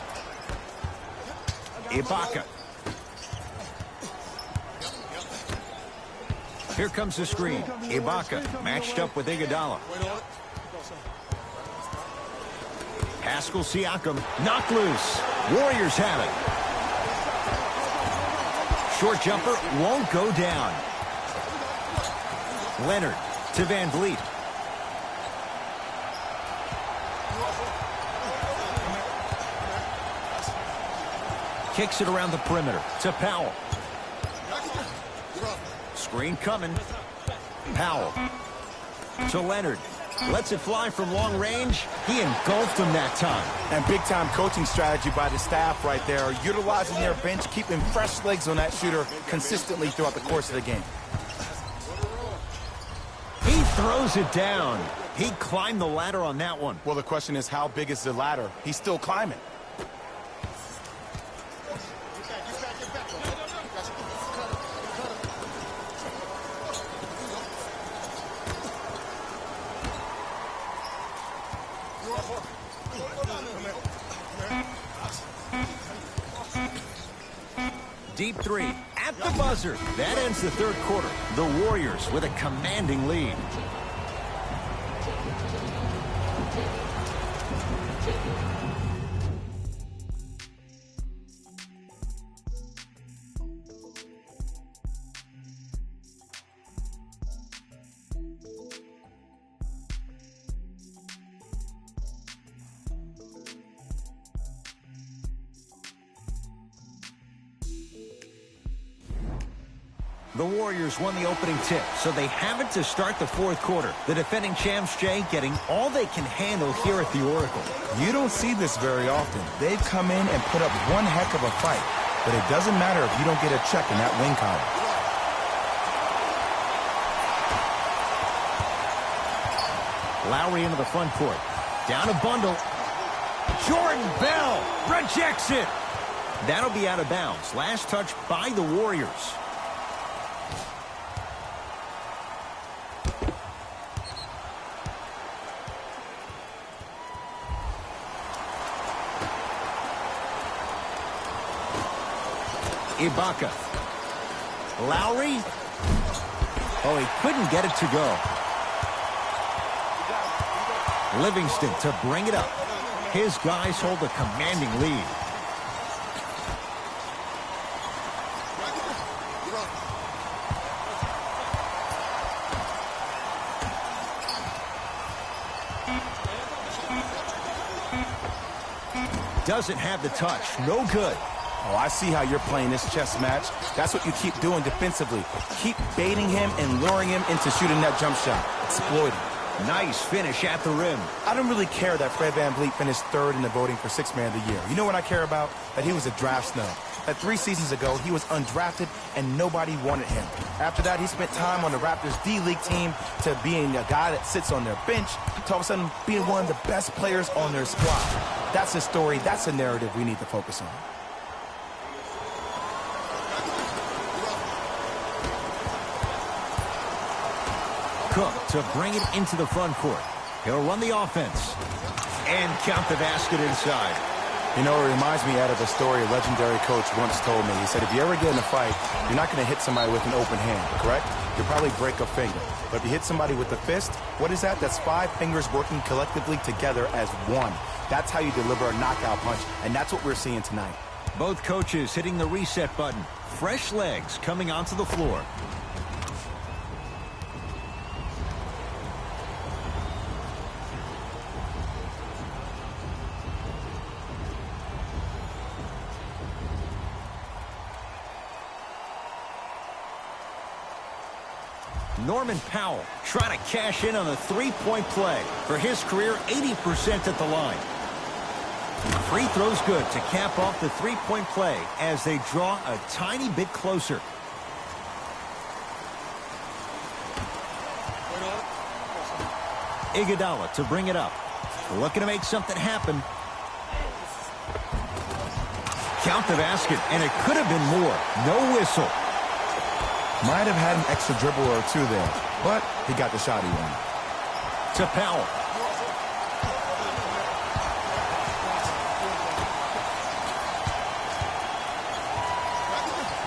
Ibaka. Here comes the screen. Ibaka matched up with Iguodala. Pascal Siakam knocked loose. Warriors have it. Short jumper won't go down. Leonard to Van Vliet. Kicks it around the perimeter to Powell. Screen coming. Powell to Leonard. Lets it fly from long range. He engulfed him that time. And big-time coaching strategy by the staff right there, utilizing their bench, keeping fresh legs on that shooter consistently throughout the course of the game. He throws it down. He climbed the ladder on that one. Well, the question is, how big is the ladder? He's still climbing. Deep 3. at the buzzer. That ends the third quarter. The Warriors with a commanding lead. The Warriors won the opening tip, so they have it to start the fourth quarter. The defending champs, Jay, getting all they can handle here at the Oracle. You don't see this very often. They've come in and put up one heck of a fight, but it doesn't matter if you don't get a check in that win column. Lowry into the front court. Down a bundle. Jordan Bell rejects it. That'll be out of bounds. Last touch by the Warriors. Ibaka. Lowry. Oh, he couldn't get it to go. Livingston to bring it up. His guys hold a commanding lead. Doesn't have the touch. No good. Oh, I see how you're playing this chess match. That's what you keep doing defensively. Keep baiting him and luring him into shooting that jump shot. Exploit him. Nice finish at the rim. I don't really care that Fred VanVleet finished third in the voting for Sixth Man of the Year. You know what I care about? That he was a draft snub. That 3 seasons ago, he was undrafted and nobody wanted him. After that, he spent time on the Raptors D-League team to being a guy that sits on their bench to all of a sudden being one of the best players on their squad. That's a story. That's a narrative we need to focus on. Cook to bring it into the front court. He'll run the offense. And count the basket inside. You know, it reminds me out of a story a legendary coach once told me. He said, if you ever get in a fight, you're not going to hit somebody with an open hand, correct? You'll probably break a finger. But if you hit somebody with a fist, what is that? That's 5 fingers working collectively together as one. That's how you deliver a knockout punch, and that's what we're seeing tonight. Both coaches hitting the reset button. Fresh legs coming onto the floor. Norman Powell trying to cash in on the three-point play. For his career, 80% at the line. Free throws good to cap off the three-point play as they draw a tiny bit closer. Iguodala to bring it up. Looking to make something happen. Count the basket, and it could have been more. No whistle. Might have had an extra dribble or two there, but he got the shot he wanted. To Powell.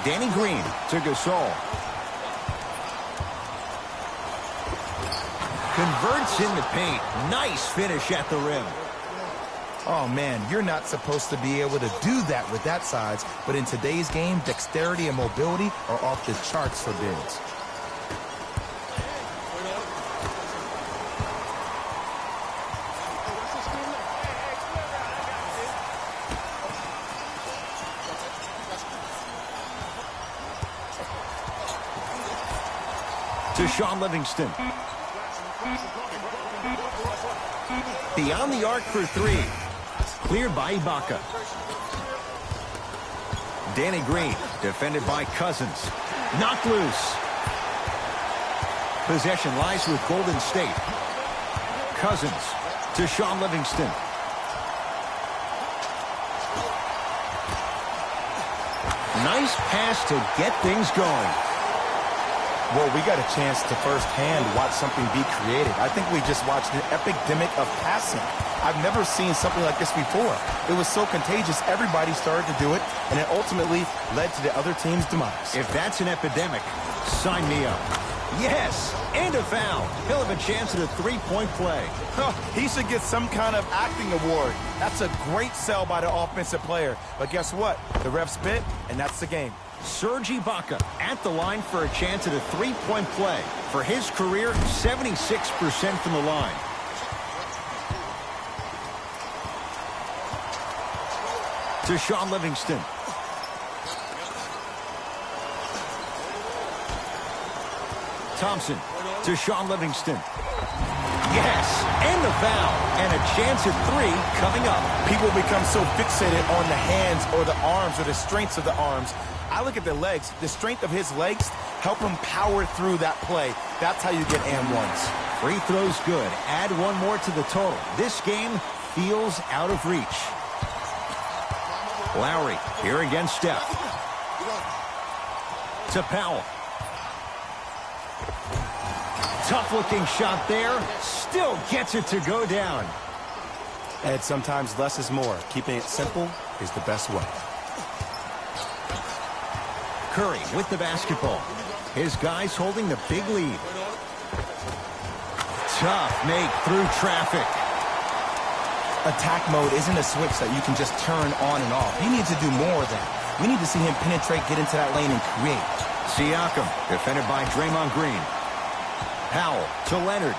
Danny Green to Gasol. Converts in the paint. Nice finish at the rim. Oh, man, you're not supposed to be able to do that with that size, but in today's game, dexterity and mobility are off the charts for bigs. To Sean Livingston. Beyond the arc for 3. Cleared by Ibaka. Danny Green, defended by Cousins. Knocked loose. Possession lies with Golden State. Cousins to Sean Livingston. Nice pass to get things going. Well, we got a chance to firsthand watch something be created. I think we just watched an epidemic of passing. I've never seen something like this before. It was so contagious, everybody started to do it, and it ultimately led to the other team's demise. If that's an epidemic, sign me up. Yes, and a foul. He'll have a chance at a three-point play. He should get some kind of acting award. That's a great sell by the offensive player. But guess what? The ref spit, and that's the game. Serge Ibaka at the line for a chance at a three-point play. For his career, 76% from the line. To Sean Livingston. Thompson to Sean Livingston. Yes, and the foul. And a chance at three coming up. People become so fixated on the hands or the arms or the strengths of the arms. I look at the legs. The strength of his legs help him power through that play. That's how you get and ones. Free throws good. Add one more to the total. This game feels out of reach. Lowry here against Steph. To Powell. Tough-looking shot there. Still gets it to go down. And sometimes less is more. Keeping it simple is the best way. Curry with the basketball. His guys holding the big lead. Tough make through traffic. Attack mode isn't a switch that you can just turn on and off. He needs to do more of that. We need to see him penetrate, get into that lane, and create. Siakam, defended by Draymond Green. Powell to Leonard.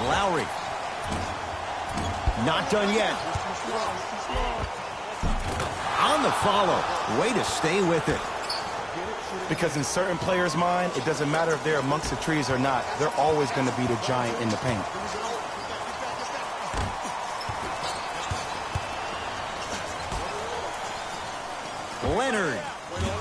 Lowry. Not done yet. On the follow. Way to stay with it. Because in certain players' mind, it doesn't matter if they're amongst the trees or not. They're always going to be the giant in the paint. Leonard.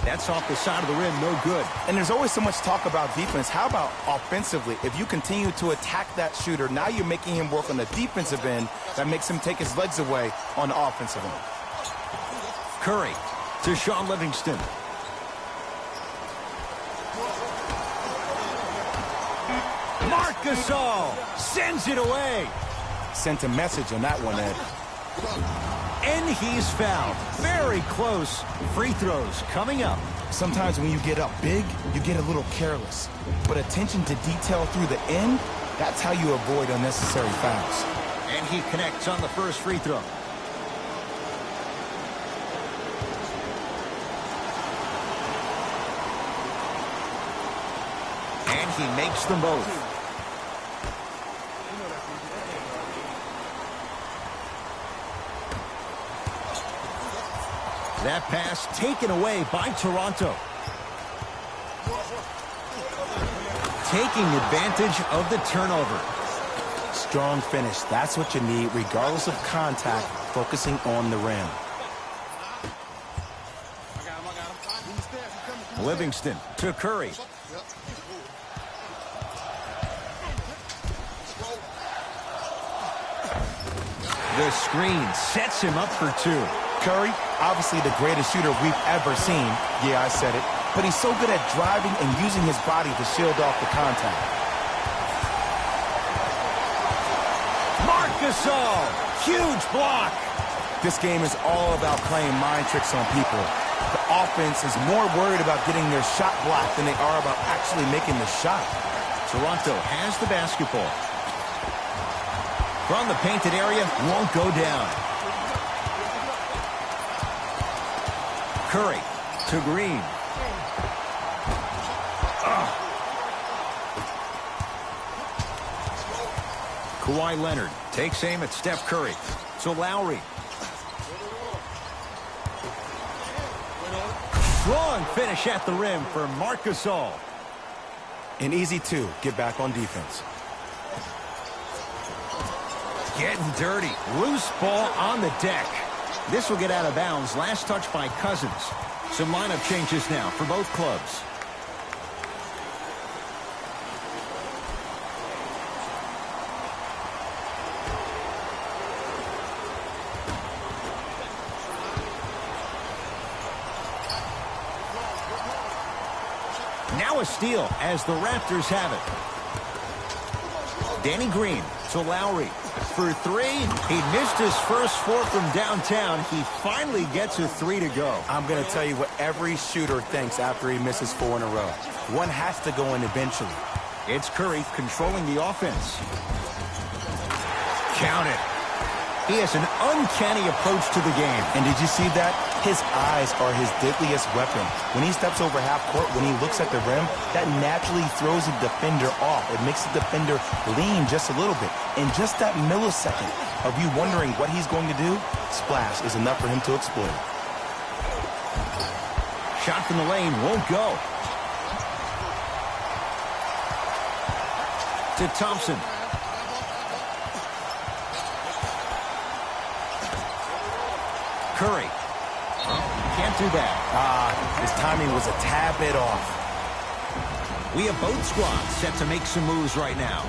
That's off the side of the rim, no good. And there's always so much talk about defense. How about offensively? If you continue to attack that shooter, now you're making him work on the defensive end. That makes him take his legs away on the offensive end. Curry to Sean Livingston. Marc Gasol sends it away. Sent a message on that one, Ed. And he's fouled. Very close. Free throws coming up. Sometimes when you get up big, you get a little careless. But attention to detail through the end, that's how you avoid unnecessary fouls. And he connects on the first free throw. And he makes them both. That pass taken away by Toronto. Taking advantage of the turnover. Strong finish. That's what you need, regardless of contact, focusing on the rim. Livingston to Curry. The screen sets him up for two. Curry, obviously the greatest shooter we've ever seen. Yeah, I said it. But he's so good at driving and using his body to shield off the contact. Marc Gasol, huge block. This game is all about playing mind tricks on people. The offense is more worried about getting their shot blocked than they are about actually making the shot. Toronto has the basketball. From the painted area, won't go down. Curry to Green. Kawhi Leonard takes aim at Steph Curry. To Lowry. Strong finish at the rim for Marc Gasol. An easy two. Get back on defense. Getting dirty. Loose ball on the deck. This will get out of bounds. Last touch by Cousins. Some lineup changes now for both clubs. Now a steal as the Raptors have it. Danny Green to Lowry. For three, he missed his first four from downtown. He finally gets a three to go. I'm going to tell you what every shooter thinks after he misses four in a row. One has to go in eventually. It's Curry controlling the offense. Count it. He has an uncanny approach to the game. And did you see that? His eyes are his deadliest weapon. When he steps over half court, when he looks at the rim, that naturally throws the defender off. It makes the defender lean just a little bit. In just that millisecond of you wondering what he's going to do, splash is enough for him to exploit. Shot from the lane won't go. To Thompson. Curry. Can't do that. His timing was a tad bit off. We have both squads set to make some moves right now.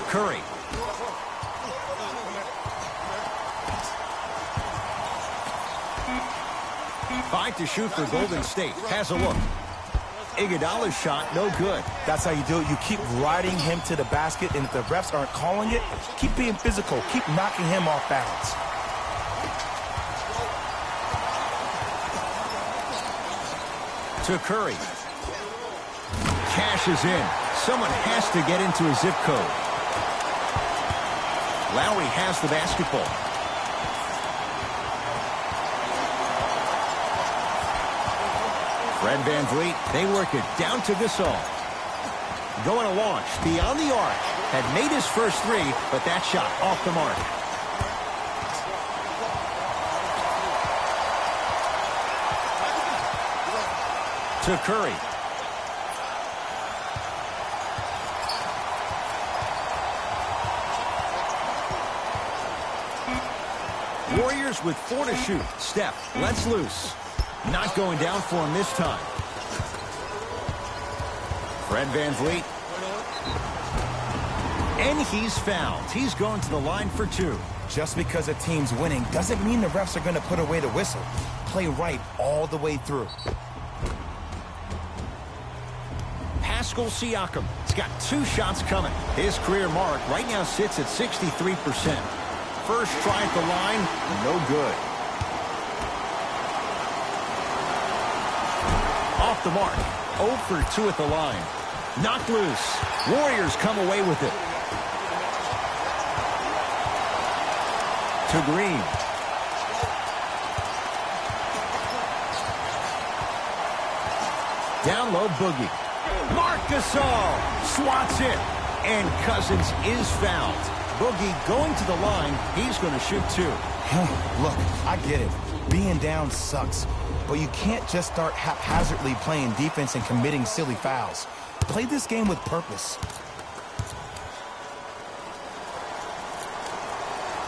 Curry. Five to shoot for Golden State. Has a look. Iguodala's shot, no good. That's how you do it. You keep riding him to the basket, and if the refs aren't calling it, keep being physical. Keep knocking him off balance. To Curry. Cashes in. Someone has to get into a zip code. Lowry has the basketball. Fred VanVleet, they work it down to Gasol. Going to launch beyond the arc. Had made his first three, but that shot off the mark. To Curry. Warriors with 4 to shoot. Steph lets loose. Not going down for him this time. Fred VanVleet. And he's fouled. He's going to the line for 2. Just because a team's winning doesn't mean the refs are going to put away the whistle. Play right all the way through. Pascal Siakam. He's got 2 shots coming. His career mark right now sits at 63%. First try at the line, no good. Off the mark. 0 for 2 at the line. Knocked loose. Warriors come away with it. To Green. Down low, Boogie. Marc Gasol swats it. And Cousins is fouled. Boogie going to the line. He's going to shoot 2. Look, I get it. Being down sucks. But you can't just start haphazardly playing defense and committing silly fouls. Play this game with purpose.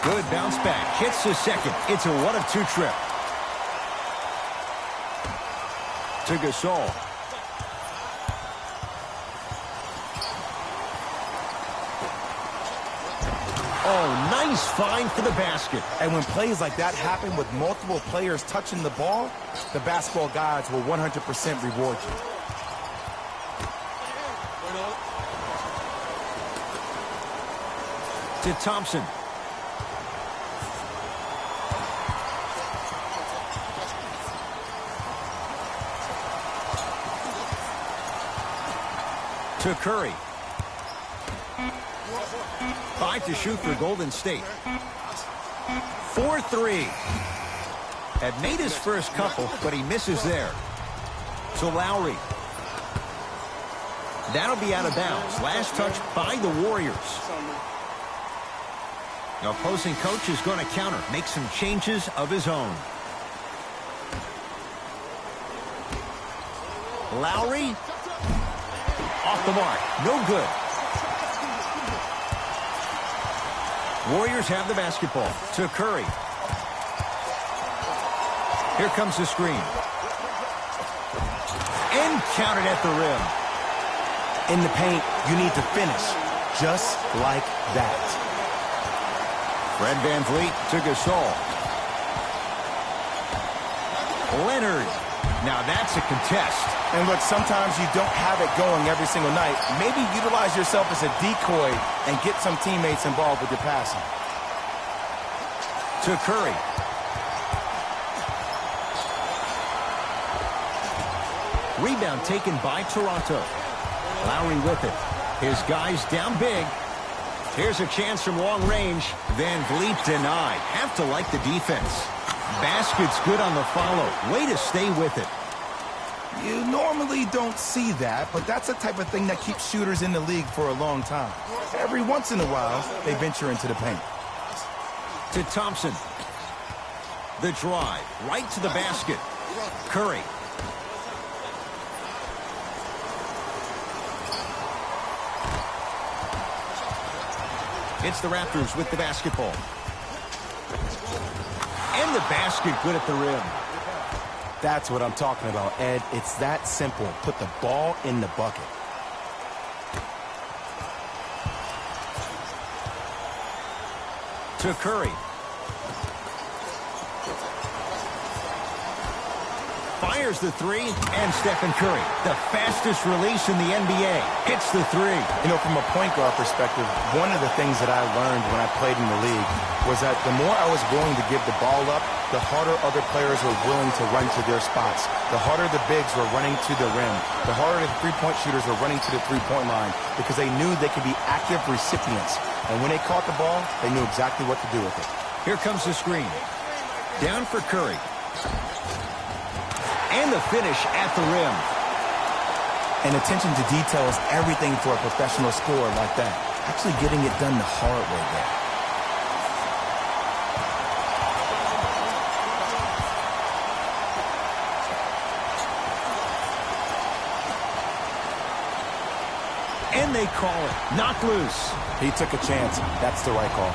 Good bounce back. Hits the second. It's a 1 of 2 trip. To Gasol. Oh, nice find for the basket. And when plays like that happen with multiple players touching the ball, the basketball gods will 100% reward you. To Thompson. To Curry. 5 to shoot for Golden State. 4-3. Had made his first couple, but he misses there. To Lowry. That'll be out of bounds. Last touch by the Warriors. The opposing coach is going to counter, make some changes of his own. Lowry. Off the mark. No good. Warriors have the basketball. To Curry. Here comes the screen. And counted at the rim. In the paint, you need to finish. Just like that. Fred VanVleet to Gasol. Leonard. Now that's a contest. And look, sometimes you don't have it going every single night. Maybe utilize yourself as a decoy and get some teammates involved with your passing. To Curry. Rebound taken by Toronto. Lowry with it. His guys down big. Here's a chance from long range. Van Vliet denied. Have to like the defense. Basket's good on the follow. Way to stay with it. You normally don't see that, but that's the type of thing that keeps shooters in the league for a long time. Every once in a while, they venture into the paint. To Thompson. The drive. Right to the basket. Curry. It's the Raptors with the basketball. And the basket good at the rim. That's what I'm talking about, Ed. It's that simple. Put the ball in the bucket. To Curry. Fires the three, and Stephen Curry, the fastest release in the NBA, hits the three. You know, from a point guard perspective, one of the things that I learned when I played in the league was that the more I was willing to give the ball up, the harder other players were willing to run to their spots. The harder the bigs were running to the rim. The harder the three-point shooters were running to the three-point line because they knew they could be active recipients. And when they caught the ball, they knew exactly what to do with it. Here comes the screen. Down for Curry. And the finish at the rim. And attention to detail is everything for a professional scorer like that. Actually getting it done the hard way there. And they call it. Knock loose. He took a chance. That's the right call.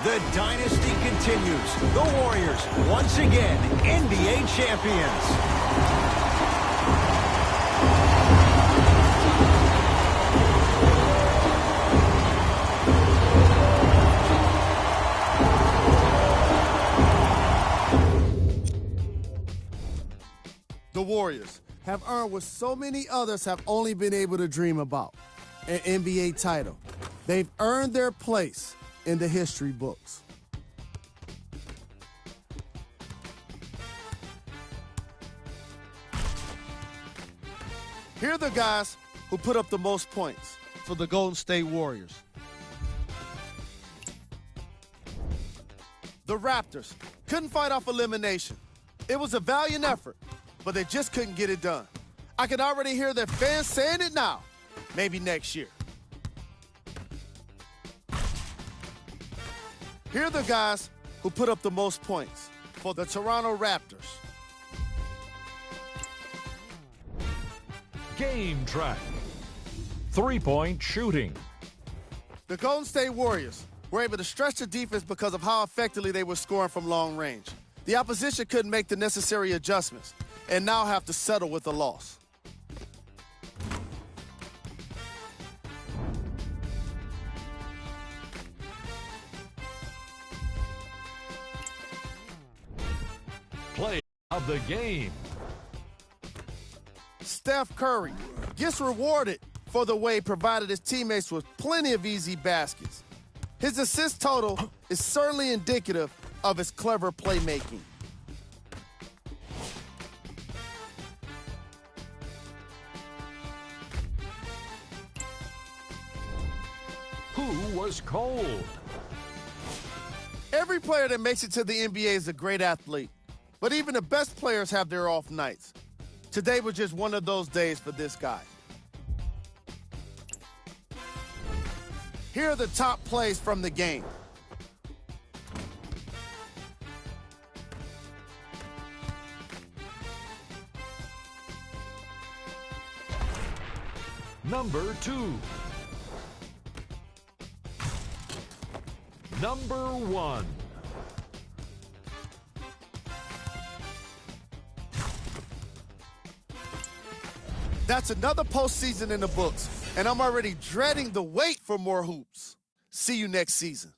The dynasty continues. The Warriors, once again, NBA champions. The Warriors have earned what so many others have only been able to dream about, an NBA title. They've earned their place in the history books. Here are the guys who put up the most points for the Golden State Warriors. The Raptors couldn't fight off elimination. It was a valiant effort, but they just couldn't get it done. I can already hear their fans saying it now. Maybe next year. Here are the guys who put up the most points for the Toronto Raptors. Game track. Three-point shooting. The Golden State Warriors were able to stretch the defense because of how effectively they were scoring from long range. The opposition couldn't make the necessary adjustments and now have to settle with a loss. Play of the game. Steph Curry gets rewarded for the way he provided his teammates with plenty of easy baskets. His assist total is certainly indicative of his clever playmaking. Who was cold? Every player that makes it to the NBA is a great athlete, but even the best players have their off nights. Today was just one of those days for this guy. Here are the top plays from the game. Number 2. Number 1. That's another postseason in the books, and I'm already dreading the wait for more hoops. See you next season.